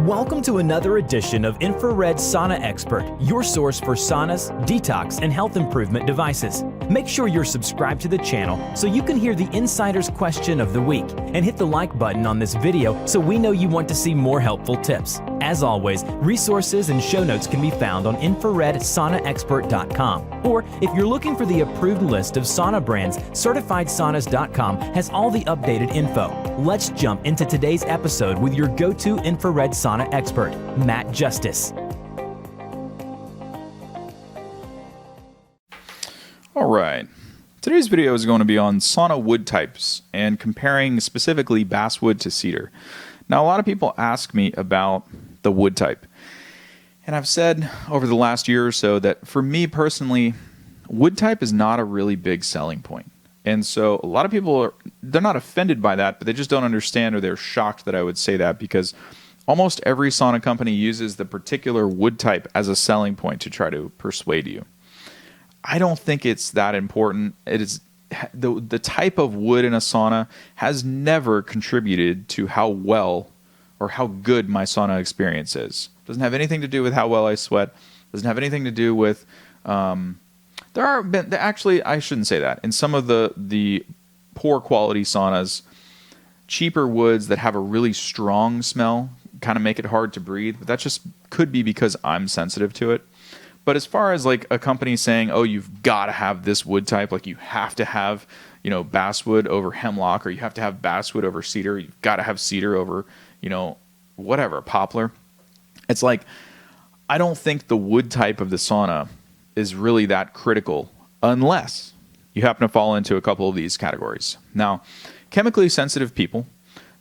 Welcome to another edition of Infrared Sauna Expert, your source for saunas, detox, and health improvement devices. Make sure you're subscribed to the channel so you can hear the insider's question of the week, and hit the like button on this video so we know you want to see more helpful tips. As always, resources and show notes can be found on infraredsaunaexpert.com. Or if you're looking for the approved list of sauna brands, certifiedsaunas.com has all the updated info. Let's jump into today's episode with your go-to infrared sauna expert, Matt Justice. All right. Today's video is going to be on sauna wood types and comparing specifically basswood to cedar. Now, a lot of people ask me about the wood type. And I've said over the last year or so that for me personally, wood type is not a really big selling point. And so a lot of people, they're not offended by that, but they just don't understand, or they're shocked that I would say that, because almost every sauna company uses the particular wood type as a selling point to try to persuade you. I don't think it's that important. It is the type of wood in a sauna has never contributed to how well or how good my sauna experience is. Doesn't have anything to do with how well I sweat. Doesn't have anything to do with actually, I shouldn't say that. In some of the poor quality saunas, cheaper woods that have a really strong smell kind of make it hard to breathe. But that just could be because I'm sensitive to it. But as far as like a company saying, oh, you've got to have this wood type, like you have to have, basswood over hemlock, or you have to have basswood over cedar, you've got to have cedar over, whatever, poplar. It's like, I don't think the wood type of the sauna is really that critical unless you happen to fall into a couple of these categories. Now, chemically sensitive people,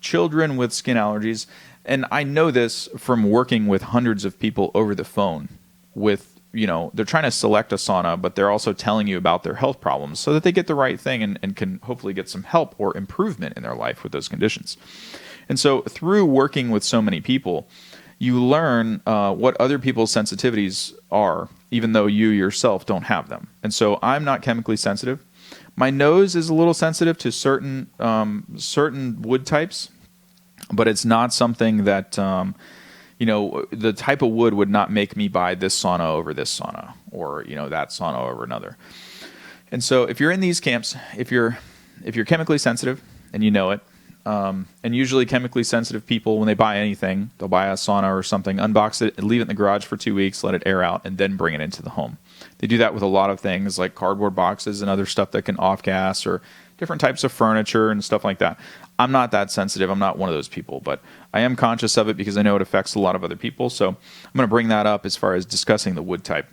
children with skin allergies, and I know this from working with hundreds of people over the phone with, they're trying to select a sauna, but they're also telling you about their health problems so that they get the right thing and can hopefully get some help or improvement in their life with those conditions. And so through working with so many people, you learn what other people's sensitivities are, even though you yourself don't have them. And so I'm not chemically sensitive. My nose is a little sensitive to certain wood types, but it's not something that, the type of wood would not make me buy this sauna over this sauna, or, that sauna over another. And so if you're in these camps, if you're chemically sensitive and you know it, and usually chemically sensitive people, when they buy anything, they'll buy a sauna or something, unbox it, and leave it in the garage for 2 weeks, let it air out, and then bring it into the home. They do that with a lot of things like cardboard boxes and other stuff that can off-gas, or different types of furniture and stuff like that. I'm not that sensitive. I'm not one of those people, but I am conscious of it because I know it affects a lot of other people. So I'm going to bring that up as far as discussing the wood type.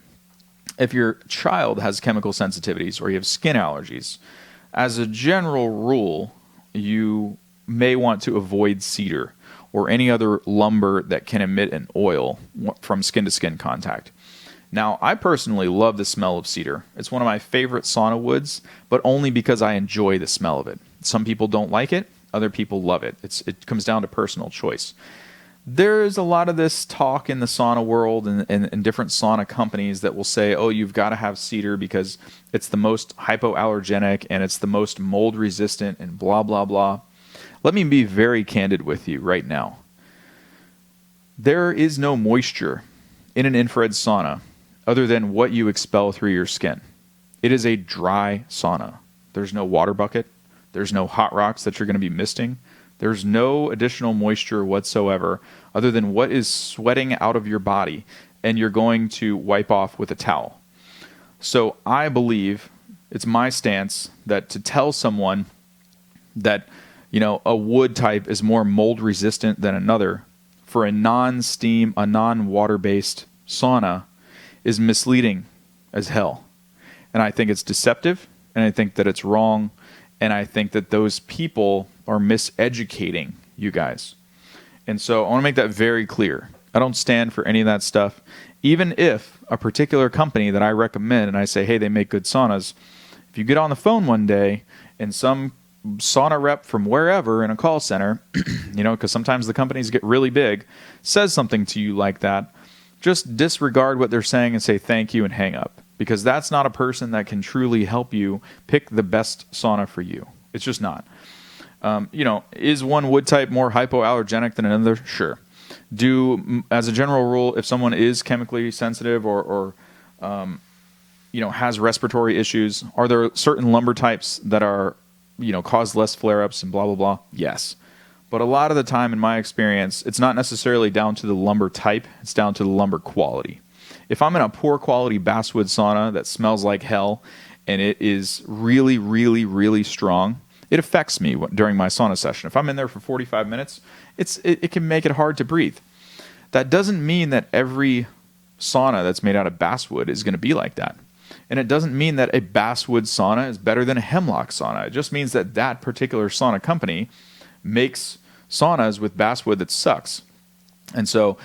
If your child has chemical sensitivities or you have skin allergies, as a general rule, you may want to avoid cedar or any other lumber that can emit an oil from skin-to-skin contact. Now, I personally love the smell of cedar. It's one of my favorite sauna woods, but only because I enjoy the smell of it. Some people don't like it. Other people love it. It comes down to personal choice. There's a lot of this talk in the sauna world and different sauna companies that will say, oh, you've got to have cedar because it's the most hypoallergenic and it's the most mold resistant and blah, blah, blah. Let me be very candid with you right now. There is no moisture in an infrared sauna other than what you expel through your skin. It is a dry sauna. There's no water bucket. There's no hot rocks that you're going to be misting. There's no additional moisture whatsoever other than what is sweating out of your body and you're going to wipe off with a towel. So I believe it's my stance that to tell someone that a wood type is more mold resistant than another for a non-steam, a non-water-based sauna is misleading as hell. And I think it's deceptive, and I think that it's wrong, and I think that those people are miseducating you guys. And so I want to make that very clear. I don't stand for any of that stuff. Even if a particular company that I recommend and I say, hey, they make good saunas, if you get on the phone one day and some sauna rep from wherever in a call center, because sometimes the companies get really big, says something to you like that, just disregard what they're saying and say thank you and hang up, because that's not a person that can truly help you pick the best sauna for you. It's just not. Is one wood type more hypoallergenic than another? Sure. As a general rule, if someone is chemically sensitive or has respiratory issues, are there certain lumber types that are, cause less flare-ups and blah, blah, blah? Yes. But a lot of the time, in my experience, it's not necessarily down to the lumber type. It's down to the lumber quality. If I'm in a poor quality basswood sauna that smells like hell and it is really, really, really strong, it affects me during my sauna session. If I'm in there for 45 minutes, it can make it hard to breathe. That doesn't mean that every sauna that's made out of basswood is going to be like that. And it doesn't mean that a basswood sauna is better than a hemlock sauna. It just means that that particular sauna company makes saunas with basswood that sucks. And so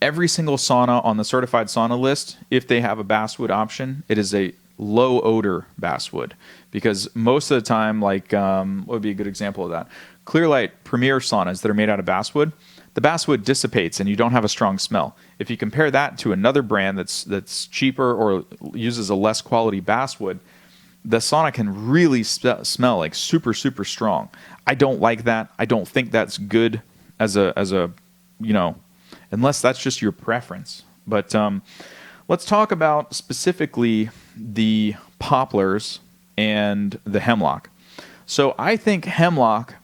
every single sauna on the certified sauna list, if they have a basswood option, it is a low odor basswood. Because most of the time, like, what would be a good example of that? Clearlight Premier saunas that are made out of basswood, the basswood dissipates and you don't have a strong smell. If you compare that to another brand that's cheaper or uses a less quality basswood, the sauna can really smell like super, super strong. I don't like that. I don't think that's good as a unless that's just your preference. But let's talk about specifically the poplars and the hemlock. So I think hemlock,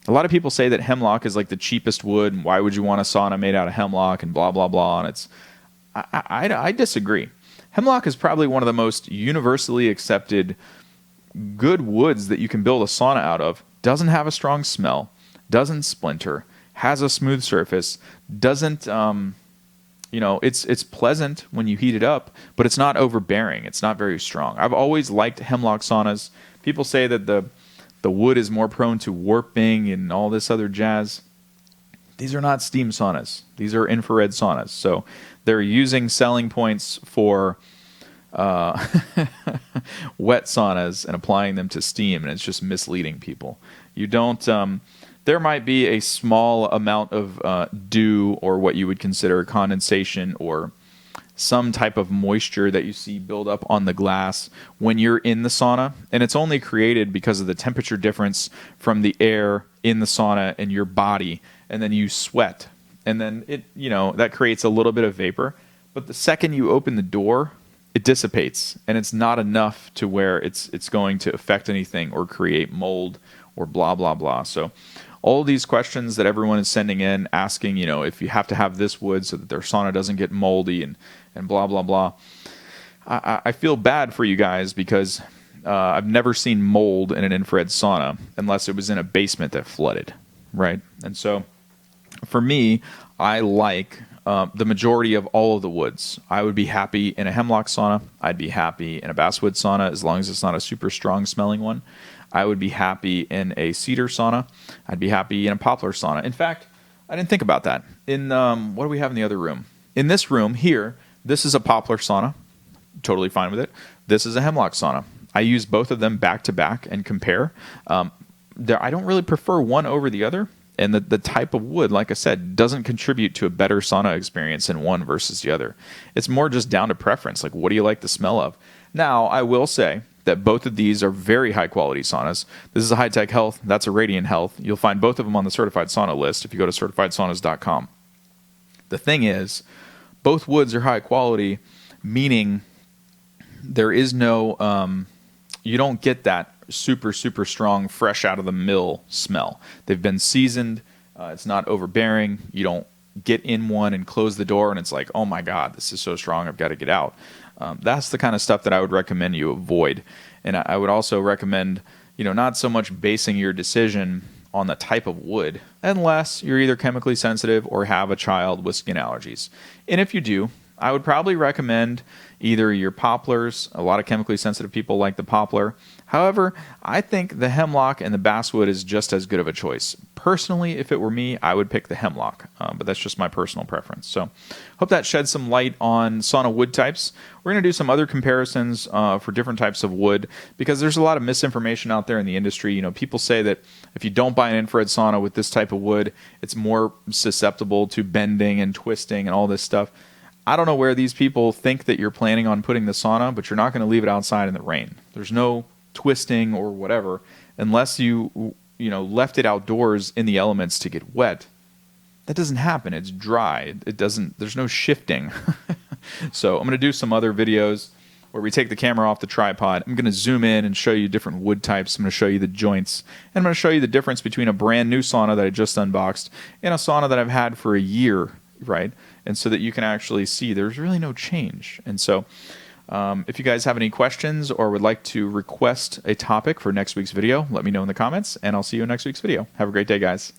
a lot of people say that hemlock is like the cheapest wood, and why would you want a sauna made out of hemlock and blah, blah, blah. And I disagree. Hemlock is probably one of the most universally accepted good woods that you can build a sauna out of. Doesn't have a strong smell, doesn't splinter, has a smooth surface, doesn't, it's pleasant when you heat it up, but it's not overbearing. It's not very strong. I've always liked hemlock saunas. People say that the wood is more prone to warping and all this other jazz. These are not steam saunas. These are infrared saunas. So they're using selling points for wet saunas and applying them to steam, and it's just misleading people. You don't. There might be a small amount of dew or what you would consider condensation or some type of moisture that you see build up on the glass when you're in the sauna, and it's only created because of the temperature difference from the air in the sauna and your body, and then you sweat, and then that creates a little bit of vapor. But the second you open the door, it dissipates, and it's not enough to where it's going to affect anything or create mold or blah blah blah. So all of these questions that everyone is sending in, asking, if you have to have this wood so that their sauna doesn't get moldy and blah, blah, blah. I feel bad for you guys because I've never seen mold in an infrared sauna unless it was in a basement that flooded, right? And so for me, I like the majority of all of the woods. I would be happy in a hemlock sauna. I'd be happy in a basswood sauna as long as it's not a super strong smelling one. I would be happy in a cedar sauna. I'd be happy in a poplar sauna. In fact, I didn't think about that. In what do we have in the other room? In this room here, this is a poplar sauna. Totally fine with it. This is a hemlock sauna. I use both of them back to back and compare. I don't really prefer one over the other. And the type of wood, like I said, doesn't contribute to a better sauna experience in one versus the other. It's more just down to preference. Like, what do you like the smell of? Now, I will say that both of these are very high quality saunas. This is a High Tech Health. That's a Radiant Health. You'll find both of them on the certified sauna list if you go to certifiedsaunas.com. The thing is, both woods are high quality, meaning there is no, you don't get that super, super strong, fresh out of the mill smell. They've been seasoned. It's not overbearing. You don't get in one and close the door and it's like, oh my God, this is so strong, I've got to get out. That's the kind of stuff that I would recommend you avoid. And I would also recommend, not so much basing your decision on the type of wood, unless you're either chemically sensitive or have a child with skin allergies. And if you do, I would probably recommend either your poplars. A lot of chemically sensitive people like the poplar. However, I think the hemlock and the basswood is just as good of a choice. Personally, if it were me, I would pick the hemlock, but that's just my personal preference. So hope that sheds some light on sauna wood types. We're going to do some other comparisons for different types of wood because there's a lot of misinformation out there in the industry. People say that if you don't buy an infrared sauna with this type of wood, it's more susceptible to bending and twisting and all this stuff. I don't know where these people think that you're planning on putting the sauna, but you're not going to leave it outside in the rain. There's no twisting or whatever unless you left it outdoors in the elements to get wet. That doesn't happen. It's dry. There's no shifting. So I'm going to do some other videos where we take the camera off the tripod. I'm going to zoom in and show you different wood types. I'm going to show you the joints. And I'm going to show you the difference between a brand new sauna that I just unboxed and a sauna that I've had for a year, right? And so that you can actually see there's really no change. And so if you guys have any questions or would like to request a topic for next week's video, let me know in the comments, and I'll see you in next week's video. Have a great day, guys.